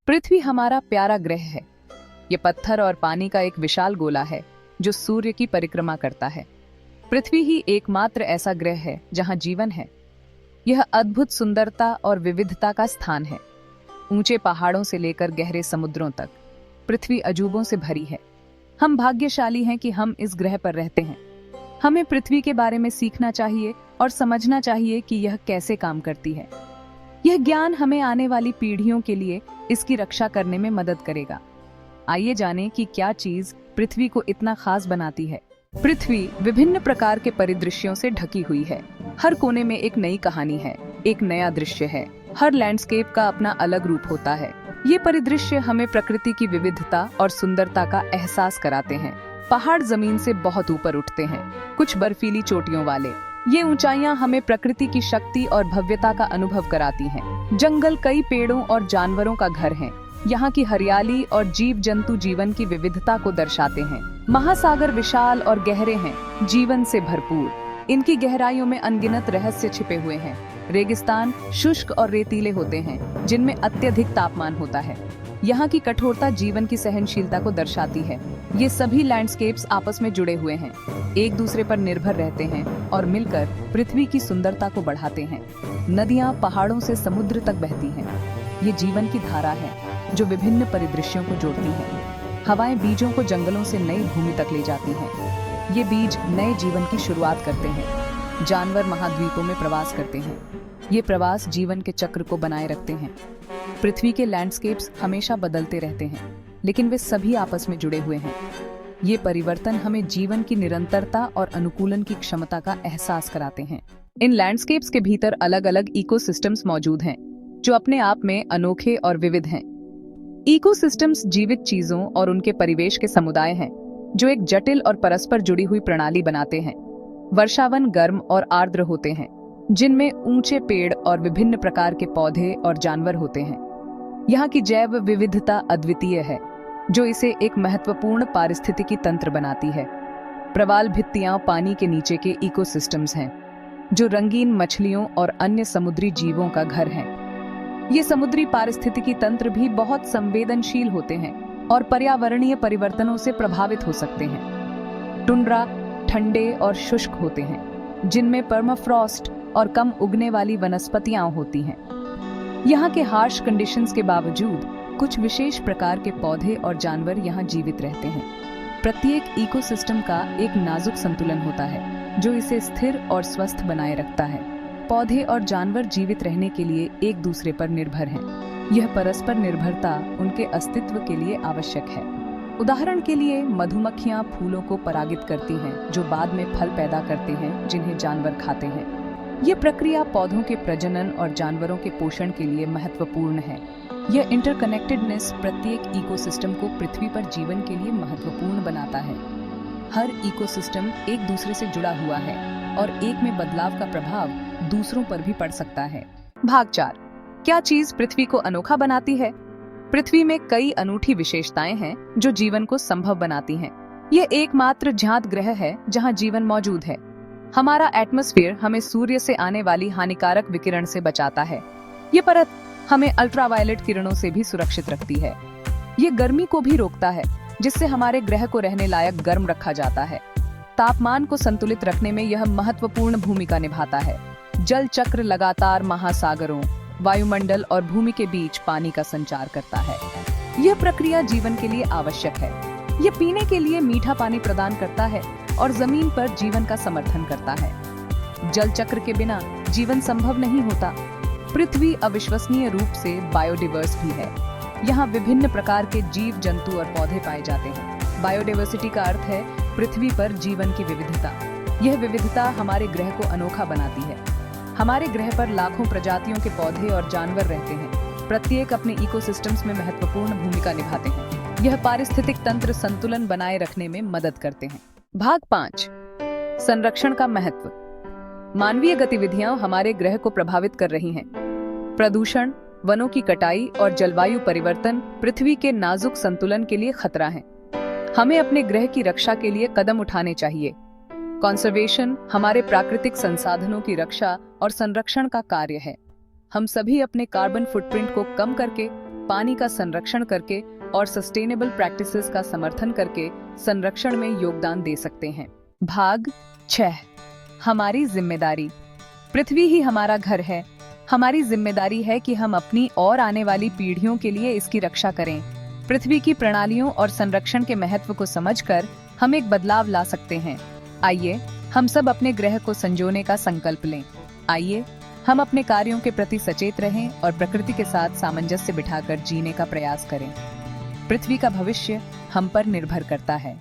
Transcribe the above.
पृथ्वी हमारा प्यारा ग्रह है। ये पत्थर और पानी का एक विशाल गोला है जो सूर्य की परिक्रमा करता है। पृथ्वी ही एकमात्र ऐसा ग्रह है जहां जीवन है। यह अद्भुत सुंदरता और विविधता का स्थान है। ऊंचे पहाड़ों से लेकर गहरे समुद्रों तक पृथ्वी अजूबों से भरी है। हम भाग्यशाली हैं कि हम इस ग्रह पर रहते हैं। हमें पृथ्वी के बारे में सीखना चाहिए और समझना चाहिए कि यह कैसे काम करती है। यह ज्ञान हमें आने वाली पीढ़ियों के लिए इसकी रक्षा करने में मदद करेगा। आइए जानें कि क्या चीज पृथ्वी को इतना खास बनाती है। पृथ्वी विभिन्न प्रकार के परिदृश्यों से ढकी हुई है। हर कोने में एक नई कहानी है, एक नया दृश्य है। हर लैंडस्केप का अपना अलग रूप होता है। ये परिदृश्य हमें प्रकृति की विविधता और सुंदरता का एहसास कराते हैं। पहाड़ जमीन से बहुत ऊपर उठते हैं, कुछ बर्फीली चोटियों वाले। ये ऊंचाइयां हमें प्रकृति की शक्ति और भव्यता का अनुभव कराती हैं। जंगल कई पेड़ों और जानवरों का घर है। यहाँ की हरियाली और जीव जंतु जीवन की विविधता को दर्शाते हैं। महासागर विशाल और गहरे हैं, जीवन से भरपूर। इनकी गहराइयों में अनगिनत रहस्य छिपे हुए हैं। रेगिस्तान शुष्क और रेतीले होते हैं, जिनमें अत्यधिक तापमान होता है। यहाँ की कठोरता जीवन की सहनशीलता को दर्शाती है। ये सभी लैंडस्केप्स आपस में जुड़े हुए हैं, एक दूसरे पर निर्भर रहते हैं और मिलकर पृथ्वी की सुंदरता को बढ़ाते हैं। नदियाँ पहाड़ों से समुद्र तक बहती हैं। ये जीवन की धारा है जो विभिन्न परिदृश्यों को जोड़ती है। हवाएं बीजों को जंगलों से नई भूमि तक ले जाती हैं। ये बीज नए जीवन की शुरुआत करते हैं। जानवर महाद्वीपों में प्रवास करते हैं। ये प्रवास जीवन के चक्र को बनाए रखते हैं। पृथ्वी के लैंडस्केप्स हमेशा बदलते रहते हैं, लेकिन वे सभी आपस में जुड़े हुए हैं। ये परिवर्तन हमें जीवन की निरंतरता और अनुकूलन की क्षमता का एहसास कराते हैं। इन लैंडस्केप्स के भीतर अलग अलग इकोसिस्टम्स मौजूद हैं, जो अपने आप में अनोखे और विविध हैं। इकोसिस्टम्स जीवित चीजों और उनके परिवेश के समुदाय हैं, जो एक जटिल और परस्पर जुड़ी हुई प्रणाली बनाते हैं। वर्षावन गर्म और आर्द्र होते हैं, जिनमें ऊंचे पेड़ और विभिन्न प्रकार के पौधे और जानवर होते हैं। यहाँ की जैव विविधता अद्वितीय है, जो इसे एक महत्वपूर्ण पारिस्थितिकी तंत्र बनाती है। प्रवाल भित्तियां पानी के नीचे के इकोसिस्टम्स हैं, जो रंगीन मछलियों और अन्य समुद्री जीवों का घर हैं। ये समुद्री पारिस्थितिकी तंत्र भी बहुत संवेदनशील होते हैं और पर्यावरणीय परिवर्तनों से प्रभावित हो सकते हैं। टुंड्रा ठंडे और शुष्क होते हैं, जिनमें पर्माफ्रॉस्ट और कम उगने वाली वनस्पतियां होती हैं। यहाँ के हार्श कंडीशंस के बावजूद कुछ विशेष प्रकार के पौधे और जानवर यहाँ जीवित रहते हैं। प्रत्येक इकोसिस्टम का एक नाजुक संतुलन होता है, जो इसे स्थिर और स्वस्थ बनाए रखता है। पौधे और जानवर जीवित रहने के लिए एक दूसरे पर निर्भर हैं। यह परस्पर निर्भरता उनके अस्तित्व के लिए आवश्यक है। उदाहरण के लिए मधुमक्खियां फूलों को परागित करती हैं, जो बाद में फल पैदा करते हैं, जिन्हें जानवर खाते हैं। यह प्रक्रिया पौधों के प्रजनन और जानवरों के पोषण के लिए महत्वपूर्ण है। यह इंटरकनेक्टेडनेस प्रत्येक इकोसिस्टम को पृथ्वी पर जीवन के लिए महत्वपूर्ण बनाता है। हर इकोसिस्टम एक दूसरे से जुड़ा हुआ है और एक में बदलाव का प्रभाव दूसरों पर भी पड़ सकता है। भाग 4, क्या चीज पृथ्वी को अनोखा बनाती है? पृथ्वी में कई अनूठी विशेषताएं हैं जो जीवन को संभव बनाती हैं। यह एकमात्र ज्ञात ग्रह है जहां जीवन मौजूद है। हमारा एटमॉस्फेयर हमें सूर्य से आने वाली हानिकारक विकिरण से बचाता है। ये परत हमें अल्ट्रावायलेट किरणों से भी सुरक्षित रखती है। ये गर्मी को भी रोकता है, जिससे हमारे ग्रह को रहने लायक गर्म रखा जाता है। तापमान को संतुलित रखने में यह महत्वपूर्ण भूमिका निभाता है। जल चक्र लगातार महासागरों, वायुमंडल और भूमि के बीच पानी का संचार करता है। यह प्रक्रिया जीवन के लिए आवश्यक है। यह पीने के लिए मीठा पानी प्रदान करता है और जमीन पर जीवन का समर्थन करता है। जल चक्र के बिना जीवन संभव नहीं होता। पृथ्वी अविश्वसनीय रूप से बायोडिवर्स भी है। यहाँ विभिन्न प्रकार के जीव जंतु और पौधे पाए जाते हैं। बायोडाइवर्सिटी का अर्थ है पृथ्वी पर जीवन की विविधता। यह विविधता हमारे ग्रह को अनोखा बनाती है। हमारे ग्रह पर लाखों प्रजातियों के पौधे और जानवर रहते हैं। प्रत्येक अपने इकोसिस्टम्स में महत्वपूर्ण भूमिका निभाते हैं। यह पारिस्थितिक तंत्र संतुलन बनाए रखने में मदद करते हैं। भाग 5, संरक्षण का महत्व। मानवीय गतिविधियां हमारे ग्रह को प्रभावित कर रही हैं। प्रदूषण, वनों की कटाई और जलवायु परिवर्तन पृथ्वी के नाजुक संतुलन के लिए खतरा हैं। हमें अपने ग्रह की रक्षा के लिए कदम उठाने चाहिए। कंजर्वेशन हमारे प्राकृतिक संसाधनों की रक्षा और संरक्षण का कार्य है। हम सभी अपने कार्बन फुटप्रिंट को कम करके पानी का संरक्षण करके और सस्टेनेबल प्रैक्टिसेस का समर्थन करके संरक्षण में योगदान दे सकते हैं। भाग 6, हमारी जिम्मेदारी। पृथ्वी ही हमारा घर है। हमारी जिम्मेदारी है कि हम अपनी और आने वाली पीढ़ियों के लिए इसकी रक्षा करें। पृथ्वी की प्रणालियों और संरक्षण के महत्व को समझकर हम एक बदलाव ला सकते हैं। आइए हम सब अपने ग्रह को संजोने का संकल्प लें। आइए हम अपने कार्यों के प्रति सचेत रहें और प्रकृति के साथ सामंजस्य बिठाकर जीने का प्रयास करें। पृथ्वी का भविष्य हम पर निर्भर करता है।